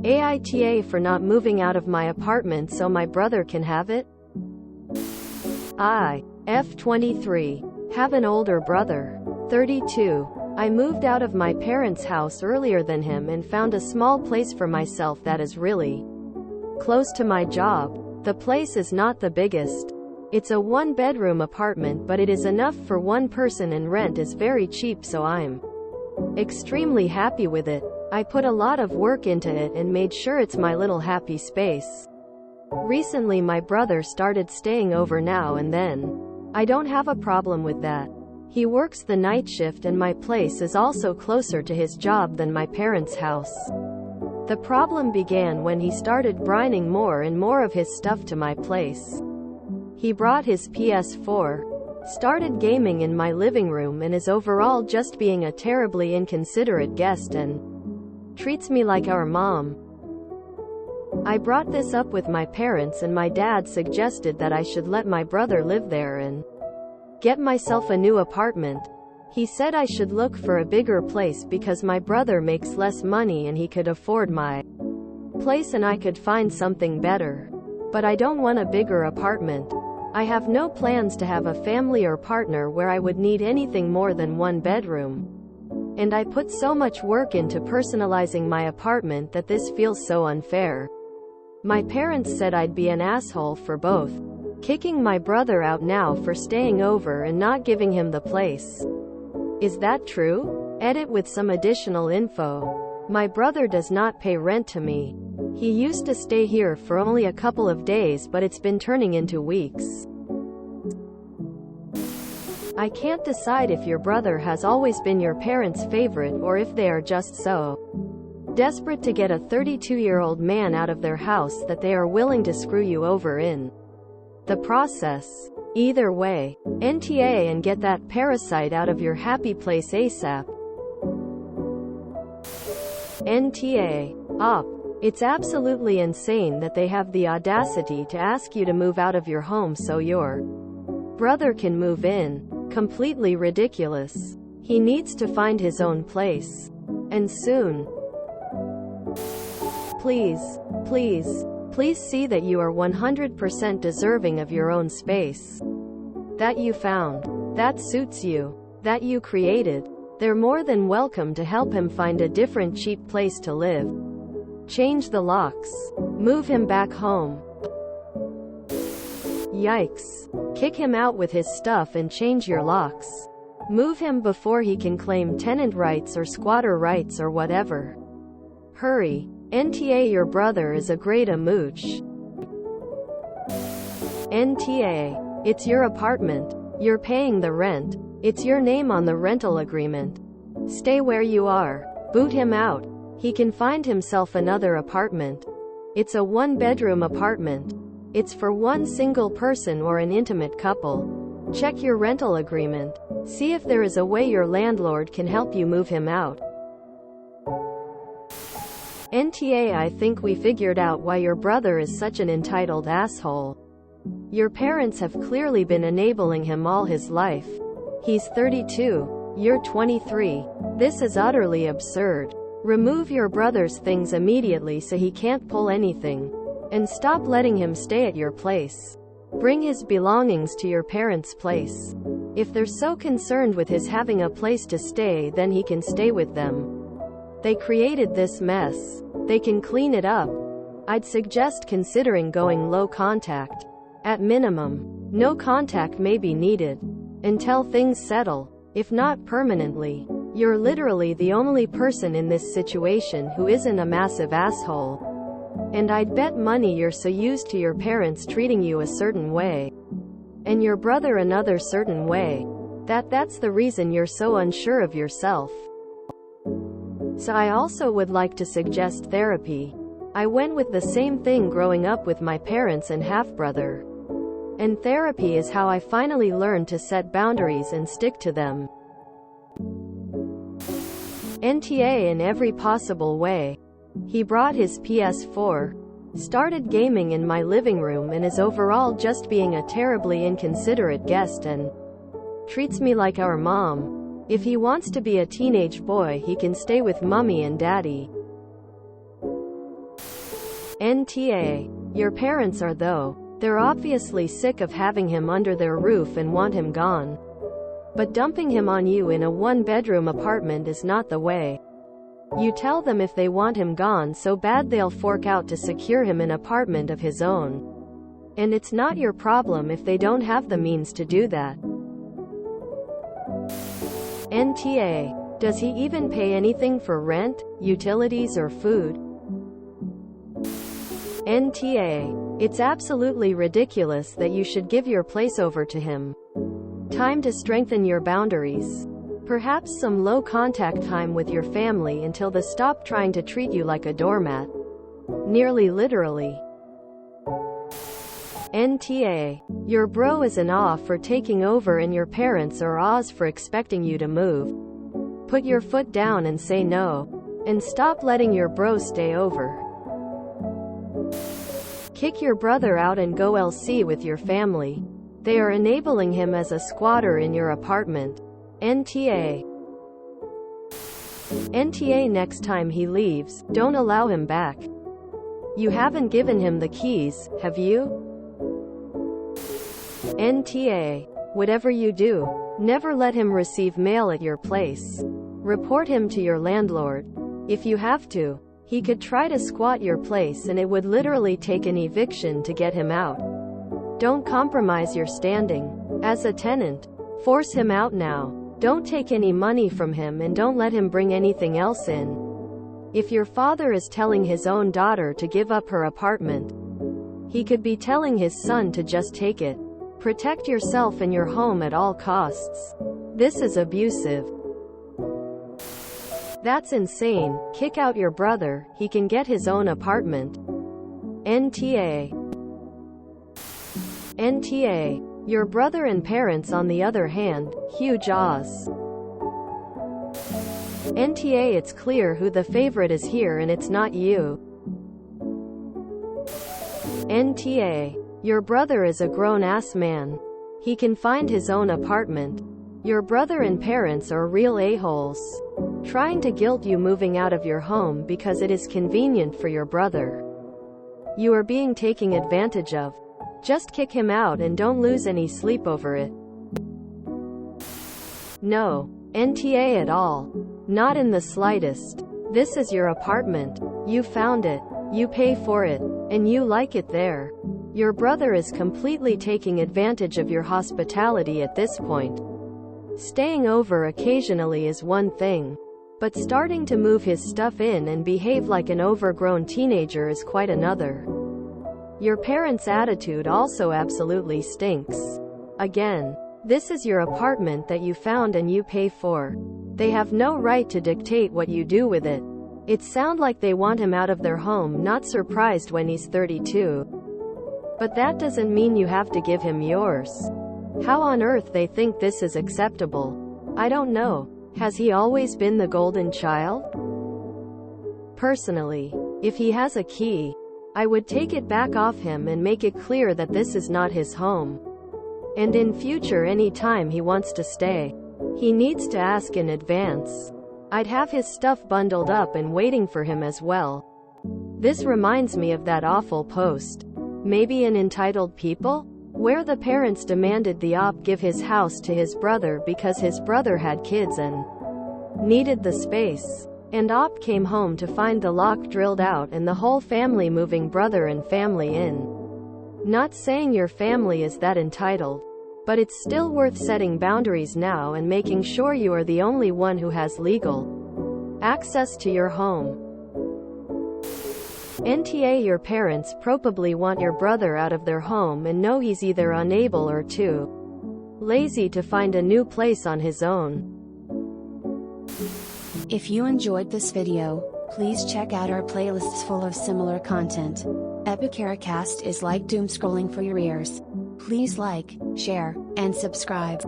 AITA for not moving out of my apartment so my brother can have it? I, F23, have an older brother, 32. I moved out of my parents' house earlier than him and found a small place for myself that is really close to my job. The place is not the biggest. It's a one-bedroom apartment, but it is enough for one person and rent is very cheap, so I'm extremely happy with it. I put a lot of work into it and made sure it's my little happy space. Recently my brother started staying over now and then. I don't have a problem with that. He works the night shift and my place is also closer to his job than my parents' house. The problem began when he started bringing more and more of his stuff to my place. He brought his PS4, started gaming in my living room, and is overall just being a terribly inconsiderate guest and treats me like our mom. I brought this up with my parents and my dad suggested that I should let my brother live there and get myself a new apartment. He said I should look for a bigger place because my brother makes less money and he could afford my place and I could find something better. But I don't want a bigger apartment. I have no plans to have a family or partner where I would need anything more than one bedroom. And I put so much work into personalizing my apartment that this feels so unfair. My parents said I'd be an asshole for both kicking my brother out now for staying over and not giving him the place. Is that true? Edit with some additional info. My brother does not pay rent to me. He used to stay here for only a couple of days, but it's been turning into weeks. I can't decide if your brother has always been your parents' favorite or if they are just so desperate to get a 32-year-old man out of their house that they are willing to screw you over in the process. Either way, NTA and get that parasite out of your happy place ASAP. NTA. Op. It's absolutely insane that they have the audacity to ask you to move out of your home so your brother can move in. Completely ridiculous. He needs to find his own place. And soon. Please, please, please see that you are 100% deserving of your own space. That you found. That suits you. That you created. They're more than welcome to help him find a different cheap place to live. Change the locks. Move him back home. Yikes. Kick him out with his stuff and change your locks. Move him before he can claim tenant rights or squatter rights or whatever. Hurry. NTA, your brother is a great mooch. NTA. It's your apartment. You're paying the rent. It's your name on the rental agreement. Stay where you are. Boot him out. He can find himself another apartment. It's a one-bedroom apartment. It's for one single person or an intimate couple. Check your rental agreement. See if there is a way your landlord can help you move him out. NTA, I think we figured out why your brother is such an entitled asshole. Your parents have clearly been enabling him all his life. He's 32. You're 23. This is utterly absurd. Remove your brother's things immediately so he can't pull anything. And stop letting him stay at your place. Bring his belongings to your parents' place. If they're so concerned with his having a place to stay, then he can stay with them. They created this mess. They can clean it up. I'd suggest considering going low contact. At minimum, no contact may be needed. Until things settle. If not permanently. You're literally the only person in this situation who isn't a massive asshole. And I'd bet money you're so used to your parents treating you a certain way. And your brother another certain way. That's the reason you're so unsure of yourself. So I also would like to suggest therapy. I went with the same thing growing up with my parents and half-brother. And therapy is how I finally learned to set boundaries and stick to them. NTA in every possible way. He brought his PS4, started gaming in my living room, and is overall just being a terribly inconsiderate guest and treats me like our mom. If he wants to be a teenage boy, he can stay with mommy and daddy. NTA. Your parents are though. They're obviously sick of having him under their roof and want him gone. But dumping him on you in a one-bedroom apartment is not the way. You tell them if they want him gone so bad they'll fork out to secure him an apartment of his own. And it's not your problem if they don't have the means to do that. NTA. Does he even pay anything for rent, utilities or food? NTA. It's absolutely ridiculous that you should give your place over to him. Time to strengthen your boundaries. Perhaps some low-contact time with your family until they stop trying to treat you like a doormat. Nearly literally. NTA. Your bro is an off for taking over and your parents are Oz for expecting you to move. Put your foot down and say no. And stop letting your bro stay over. Kick your brother out and go LC with your family. They are enabling him as a squatter in your apartment. NTA. NTA. Next time he leaves, don't allow him back. You haven't given him the keys, have you? NTA. Whatever you do, never let him receive mail at your place. Report him to your landlord. If you have to, he could try to squat your place and it would literally take an eviction to get him out. Don't compromise your standing as a tenant. Force him out now. Don't take any money from him and don't let him bring anything else in. If your father is telling his own daughter to give up her apartment, he could be telling his son to just take it. Protect yourself and your home at all costs. This is abusive. That's insane. Kick out your brother, he can get his own apartment. NTA. NTA. Your brother and parents on the other hand, huge Oz. NTA. It's clear who the favorite is here and it's not you. NTA. Your brother is a grown-ass man. He can find his own apartment. Your brother and parents are real a-holes. Trying to guilt you moving out of your home because it is convenient for your brother. You are being taken advantage of. Just kick him out and don't lose any sleep over it. No. NTA at all. Not in the slightest. This is your apartment. You found it. You pay for it. And you like it there. Your brother is completely taking advantage of your hospitality at this point. Staying over occasionally is one thing. But starting to move his stuff in and behave like an overgrown teenager is quite another. Your parents' attitude also absolutely stinks. Again, this is your apartment that you found and you pay for. They have no right to dictate what you do with it. It sounds like they want him out of their home, not surprised when he's 32. But that doesn't mean you have to give him yours. How on earth they think this is acceptable? I don't know. Has he always been the golden child? Personally, if he has a key, I would take it back off him and make it clear that this is not his home. And in future any time he wants to stay, he needs to ask in advance. I'd have his stuff bundled up and waiting for him as well. This reminds me of that awful post. Maybe in Entitled People? Where the parents demanded the op give his house to his brother because his brother had kids and needed the space. And op came home to find the lock drilled out and the whole family moving brother and family in. Not saying your family is that entitled, but it's still worth setting boundaries now and making sure you are the only one who has legal access to your home. NTA. Your parents probably want your brother out of their home and know he's either unable or too lazy to find a new place on his own. If you enjoyed this video, please check out our playlists full of similar content. AmITheAsshole is like doom scrolling for your ears. Please like, share, and subscribe.